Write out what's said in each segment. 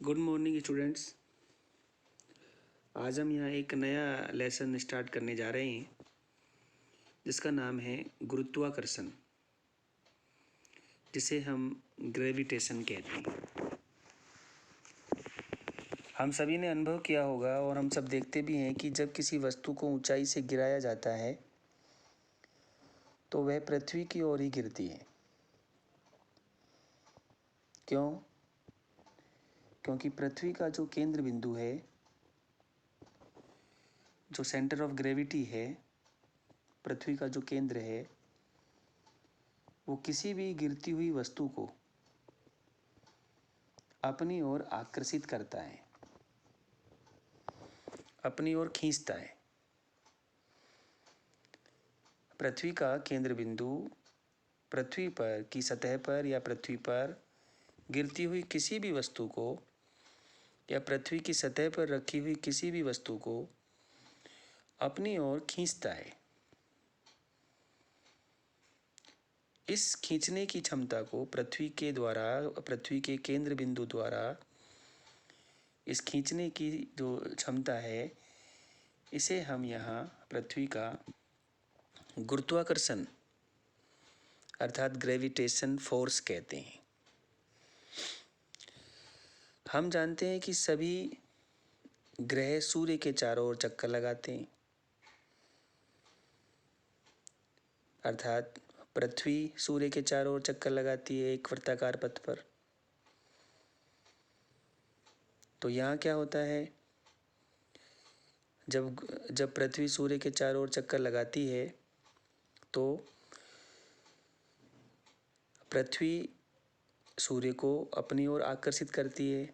Good morning students. आज हम यहाँ एक नया लेसन स्टार्ट करने जा रहे हैं जिसका नाम है गुरुत्वाकर्षण, जिसे हम ग्रेविटेशन कहते हैं। हम सभी ने अनुभव किया होगा और हम सब देखते भी हैं कि जब किसी वस्तु को ऊंचाई से गिराया जाता है तो वह पृथ्वी की ओर ही गिरती है। क्यों? क्योंकि पृथ्वी का जो केंद्र बिंदु है, जो सेंटर ऑफ ग्रेविटी है, पृथ्वी का जो केंद्र है, वो किसी भी गिरती हुई वस्तु को अपनी ओर आकर्षित करता है, अपनी ओर खींचता है। पृथ्वी का केंद्र बिंदु पृथ्वी पर की सतह पर या पृथ्वी पर गिरती हुई किसी भी वस्तु को या पृथ्वी की सतह पर रखी हुई किसी भी वस्तु को अपनी ओर खींचता है। इस खींचने की क्षमता को पृथ्वी के केंद्र बिंदु द्वारा इस खींचने की जो क्षमता है, इसे हम यहाँ पृथ्वी का गुरुत्वाकर्षण अर्थात ग्रेविटेशन फोर्स कहते हैं। हम जानते हैं कि सभी ग्रह सूर्य के चारों ओर चक्कर लगाते हैं, अर्थात पृथ्वी सूर्य के चारों ओर चक्कर लगाती है एक वृत्ताकार पथ पर। तो यहाँ क्या होता है, जब पृथ्वी सूर्य के चारों ओर चक्कर लगाती है तो पृथ्वी सूर्य को अपनी ओर आकर्षित करती है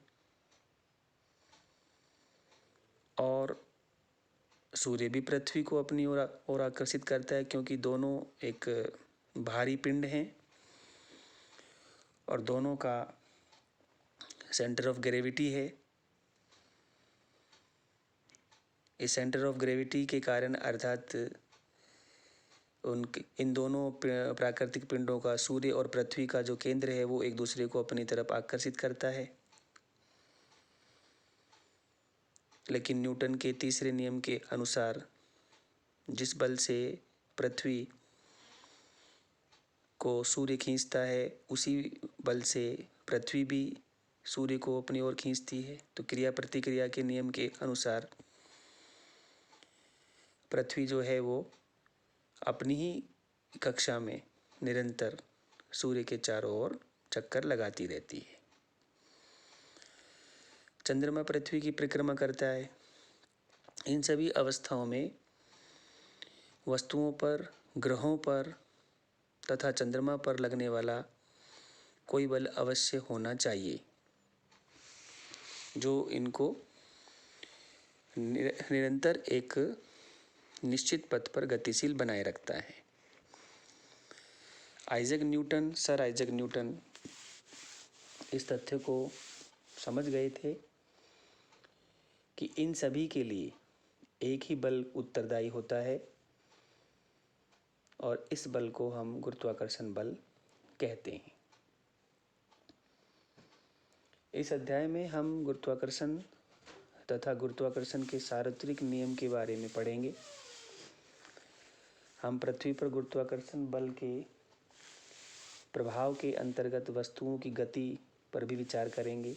और सूर्य भी पृथ्वी को अपनी ओर आकर्षित करता है, क्योंकि दोनों एक भारी पिंड हैं और दोनों का सेंटर ऑफ ग्रेविटी है। इस सेंटर ऑफ ग्रेविटी के कारण अर्थात इन दोनों प्राकृतिक पिंडों का सूर्य और पृथ्वी का जो केंद्र है वो एक दूसरे को अपनी तरफ आकर्षित करता है। लेकिन न्यूटन के तीसरे नियम के अनुसार जिस बल से पृथ्वी को सूर्य खींचता है, उसी बल से पृथ्वी भी सूर्य को अपनी ओर खींचती है। तो क्रिया प्रतिक्रिया के नियम के अनुसार पृथ्वी जो है वो अपनी ही कक्षा में निरंतर सूर्य के चारों ओर चक्कर लगाती रहती है। चंद्रमा पृथ्वी की परिक्रमा करता है। इन सभी अवस्थाओं में वस्तुओं पर, ग्रहों पर तथा चंद्रमा पर लगने वाला कोई बल अवश्य होना चाहिए जो इनको निरंतर एक निश्चित पथ पर गतिशील बनाए रखता है। सर आइजैक न्यूटन इस तथ्य को समझ गए थे कि इन सभी के लिए एक ही बल उत्तरदायी होता है और इस बल को हम गुरुत्वाकर्षण बल कहते हैं। इस अध्याय में हम गुरुत्वाकर्षण तथा गुरुत्वाकर्षण के सार्वत्रिक नियम के बारे में पढ़ेंगे। हम पृथ्वी पर गुरुत्वाकर्षण बल के प्रभाव के अंतर्गत वस्तुओं की गति पर भी विचार करेंगे।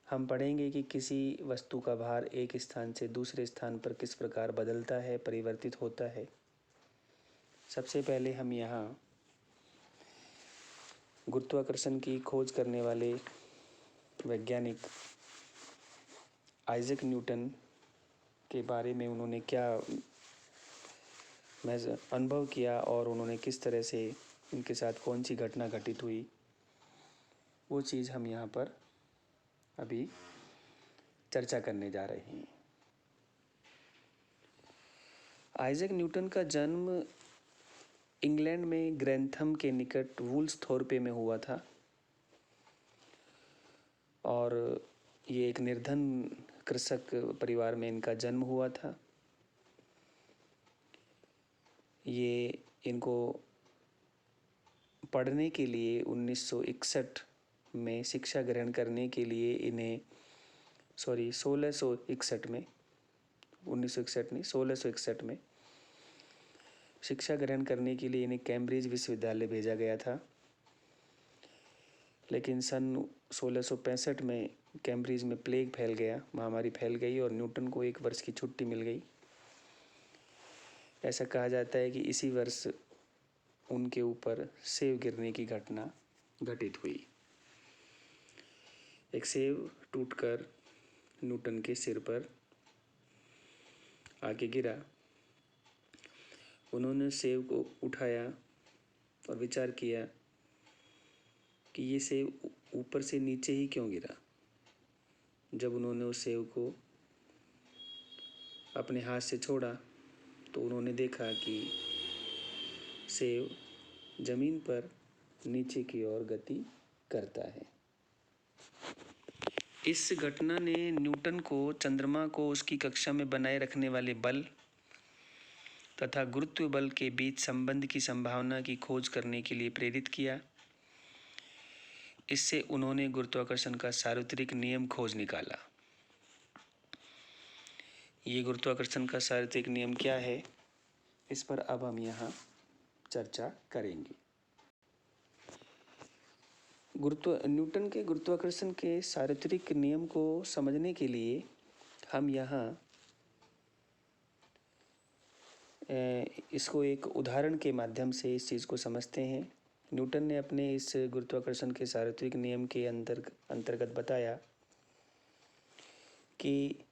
हम पढ़ेंगे कि किसी वस्तु का भार एक स्थान से दूसरे स्थान पर किस प्रकार बदलता है, परिवर्तित होता है। सबसे पहले हम यहाँ गुरुत्वाकर्षण की खोज करने वाले वैज्ञानिक आइजैक न्यूटन के बारे में उन्होंने क्या अनुभव किया और उन्होंने किस तरह से उनके साथ कौन सी घटना घटित हुई, वो चीज़ हम यहाँ पर अभी चर्चा करने जा रहे हैं। आइजैक न्यूटन का जन्म इंग्लैंड में ग्रैंथम के निकट वुल्सथोर्पे में हुआ था और ये एक निर्धन कृषक परिवार में इनका जन्म हुआ था। ये इनको पढ़ने के लिए 1961 में शिक्षा ग्रहण करने के लिए इन्हें 1661 में 1961 नहीं 1661 में शिक्षा ग्रहण करने के लिए इन्हें कैम्ब्रिज विश्वविद्यालय भेजा गया था। लेकिन सन 1665 में कैम्ब्रिज में प्लेग फैल गया, महामारी फैल गई और न्यूटन को 1 वर्ष की छुट्टी मिल गई। ऐसा कहा जाता है कि इसी वर्ष उनके ऊपर सेब गिरने की घटना घटित हुई। एक सेब टूटकर न्यूटन के सिर पर आके गिरा। उन्होंने सेब को उठाया और विचार किया कि ये सेब ऊपर से नीचे ही क्यों गिरा। जब उन्होंने उस सेब को अपने हाथ से छोड़ा तो उन्होंने देखा कि सेब जमीन पर नीचे की ओर गति करता है। इस घटना ने न्यूटन को चंद्रमा को उसकी कक्षा में बनाए रखने वाले बल तथा गुरुत्व बल के बीच संबंध की संभावना की खोज करने के लिए प्रेरित किया। इससे उन्होंने गुरुत्वाकर्षण का सार्वत्रिक नियम खोज निकाला। ये गुरुत्वाकर्षण का सार्वत्रिक नियम क्या है, इस पर अब हम यहाँ चर्चा करेंगे। न्यूटन के गुरुत्वाकर्षण के सार्वत्रिक नियम को समझने के लिए हम यहाँ इसको एक उदाहरण के माध्यम से इस चीज़ को समझते हैं। न्यूटन ने अपने इस गुरुत्वाकर्षण के सार्वत्रिक नियम के अंतर्गत बताया कि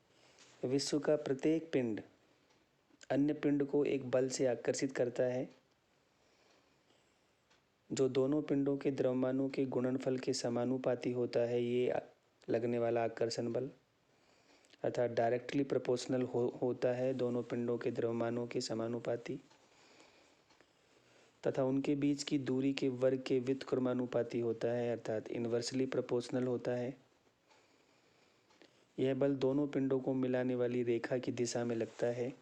विश्व का प्रत्येक पिंड अन्य पिंड को एक बल से आकर्षित करता है जो दोनों पिंडों के द्रव्यमानों के गुणनफल के समानुपाती होता है। ये लगने वाला आकर्षण बल अर्थात डायरेक्टली प्रोपोर्शनल होता है दोनों पिंडों के द्रव्यमानों के समानुपाती, तथा उनके बीच की दूरी के वर्ग के व्युत्क्रमानुपाती होता है अर्थात इन्वर्सली प्रोपोर्शनल होता है। यह बल दोनों पिंडों को मिलाने वाली रेखा की दिशा में लगता है।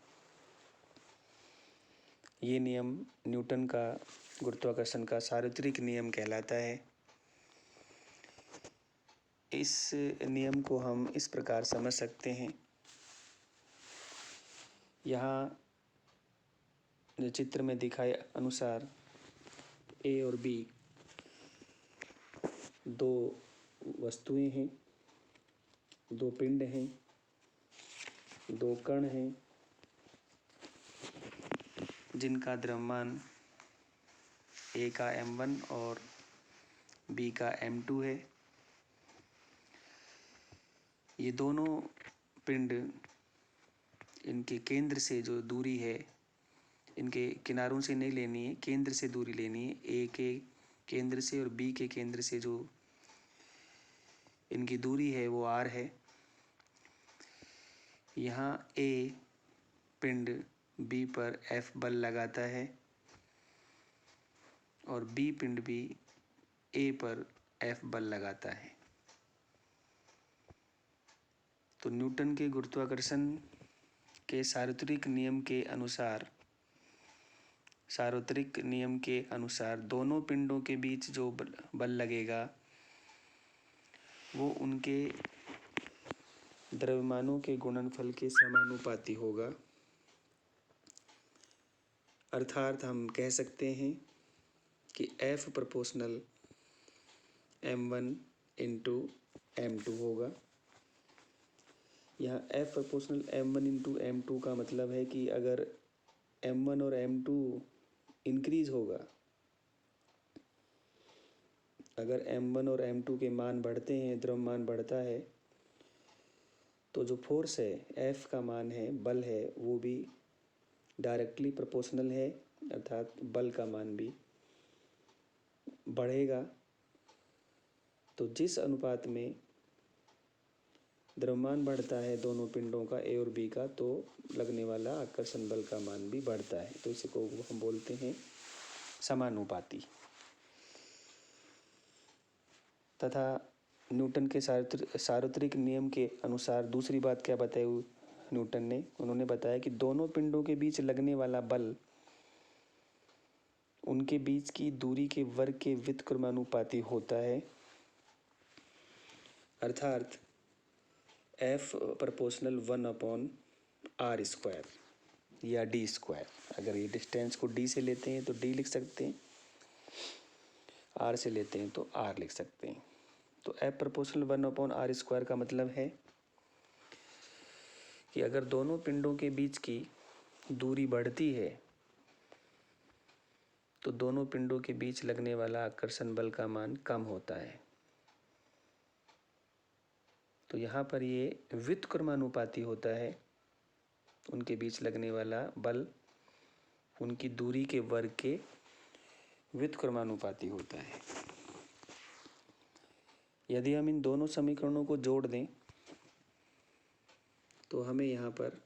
ये नियम न्यूटन का गुरुत्वाकर्षण का सार्वत्रिक नियम कहलाता है। इस नियम को हम इस प्रकार समझ सकते हैं। यहाँ जो चित्र में दिखाए अनुसार ए और बी दो वस्तुएं हैं, दो पिंड हैं, दो कण हैं जिनका द्रव्यमान ए का m1 और बी का m2 है। ये दोनों पिंड इनके केंद्र से जो दूरी है, इनके किनारों से नहीं लेनी है, केंद्र से दूरी लेनी है। ए के केंद्र से और बी के केंद्र से जो इनकी दूरी है वो r है। यहाँ ए पिंड बी पर F बल लगाता है और बी पिंड भी ए पर F बल लगाता है। तो न्यूटन के गुरुत्वाकर्षण के सार्वत्रिक नियम के अनुसार दोनों पिंडों के बीच जो बल लगेगा वो उनके द्रव्यमानों के गुणनफल के समानुपाती होगा। अर्थात हम कह सकते हैं कि F proportional m1 into m2 होगा। यहाँ F proportional m1 into m2 का मतलब है कि अगर m1 और m2 इंक्रीज होगा, अगर m1 और m2 के मान बढ़ते हैं, द्रव्यमान बढ़ता है, तो जो फोर्स है F का मान है, बल है, वो भी डायरेक्टली प्रोपोर्शनल है अर्थात बल का मान भी बढ़ेगा। तो जिस अनुपात में द्रव्यमान बढ़ता है दोनों पिंडों का ए और बी का, तो लगने वाला आकर्षण बल का मान भी बढ़ता है। तो इसी को हम बोलते हैं समानुपाती। तथा न्यूटन के सार्वत्रिक नियम के अनुसार दूसरी बात क्या बताई न्यूटन ने, उन्होंने बताया कि दोनों पिंडों के बीच लगने वाला बल उनके बीच की दूरी के वर्ग के व्युत्क्रमानुपाती होता है। अर्थात F प्रोपोर्शनल 1/r² या d²। अगर ये डिस्टेंस को d से लेते हैं तो d लिख सकते हैं, r से लेते हैं तो r लिख सकते हैं। तो F प्रोपोर्शनल 1/r² का मतलब है कि अगर दोनों पिंडों के बीच की दूरी बढ़ती है तो दोनों पिंडों के बीच लगने वाला आकर्षण बल का मान कम होता है। तो यहाँ पर ये व्युत्क्रमानुपाती होता है, उनके बीच लगने वाला बल उनकी दूरी के वर्ग के व्युत्क्रमानुपाती होता है। यदि हम इन दोनों समीकरणों को जोड़ दें तो हमें यहाँ पर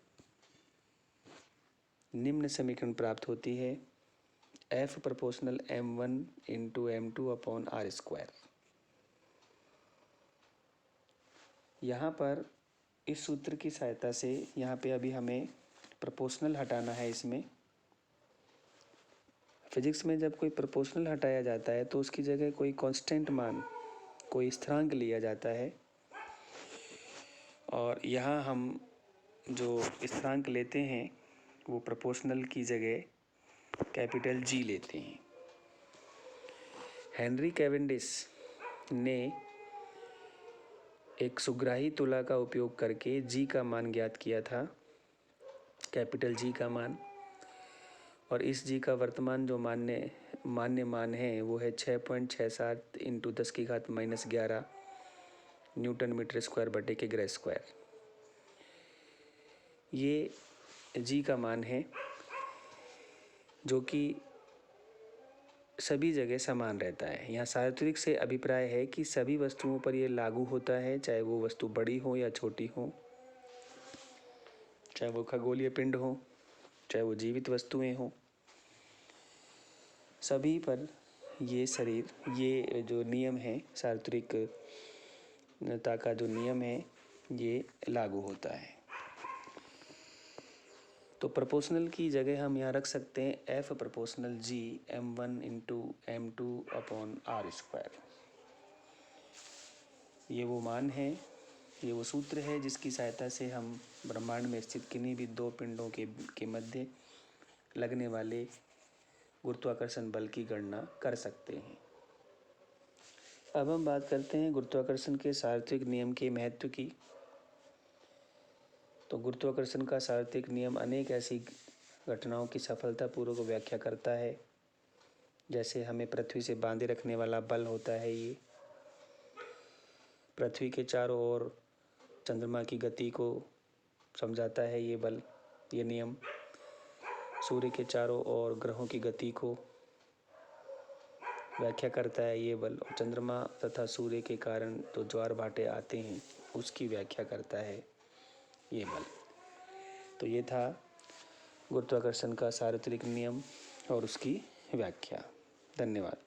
निम्न समीकरण प्राप्त होती है, F proportional m1 into m2/r²। यहाँ पर इस सूत्र की सहायता से यहाँ पे अभी हमें प्रोपोर्शनल हटाना है। इसमें फिजिक्स में जब कोई प्रोपोर्शनल हटाया जाता है तो उसकी जगह कोई कांस्टेंट मान, कोई स्थिरांक लिया जाता है, और यहाँ हम जो स्थिरांक लेते हैं वो प्रोपोर्शनल की जगह कैपिटल G लेते हैं। हेनरी कैवेंडिश ने एक सुग्राही तुला का उपयोग करके G का मान ज्ञात किया था, कैपिटल G का मान, और इस G का वर्तमान जो मान्य मान है वो है 6.67 इंटू 10⁻⁻11 न्यूटन मीटर स्क्वायर बटे के ग्रे स्क्वायर। ये G का मान है जो कि सभी जगह समान रहता है। यहाँ सार्वत्रिक से अभिप्राय है कि सभी वस्तुओं पर यह लागू होता है, चाहे वो वस्तु बड़ी हो या छोटी हो, चाहे वो खगोलीय पिंड हो, चाहे वो जीवित वस्तुएं हो, सभी पर ये जो नियम है, सार्वत्रिकता का जो नियम है, ये लागू होता है। तो प्रोपोर्शनल की जगह हम यहाँ रख सकते हैं F proportional G m1 into m2/r²। ये वो मान है, ये वो सूत्र है जिसकी सहायता से हम ब्रह्मांड में स्थित किन्हीं भी दो पिंडों के मध्य लगने वाले गुरुत्वाकर्षण बल की गणना कर सकते हैं। अब हम बात करते हैं गुरुत्वाकर्षण के सार्वत्रिक नियम के महत्व की। तो गुरुत्वाकर्षण का सार्वत्रिक नियम अनेक ऐसी घटनाओं की सफलतापूर्वक व्याख्या करता है, जैसे हमें पृथ्वी से बांधे रखने वाला बल होता है, ये पृथ्वी के चारों ओर चंद्रमा की गति को समझाता है, ये बल, ये नियम सूर्य के चारों ओर ग्रहों की गति को व्याख्या करता है, ये बल, और चंद्रमा तथा सूर्य के कारण तो ज्वार भाटे आते हैं उसकी व्याख्या करता है ये बल। तो ये था गुरुत्वाकर्षण का सार्वत्रिक नियम और उसकी व्याख्या। धन्यवाद।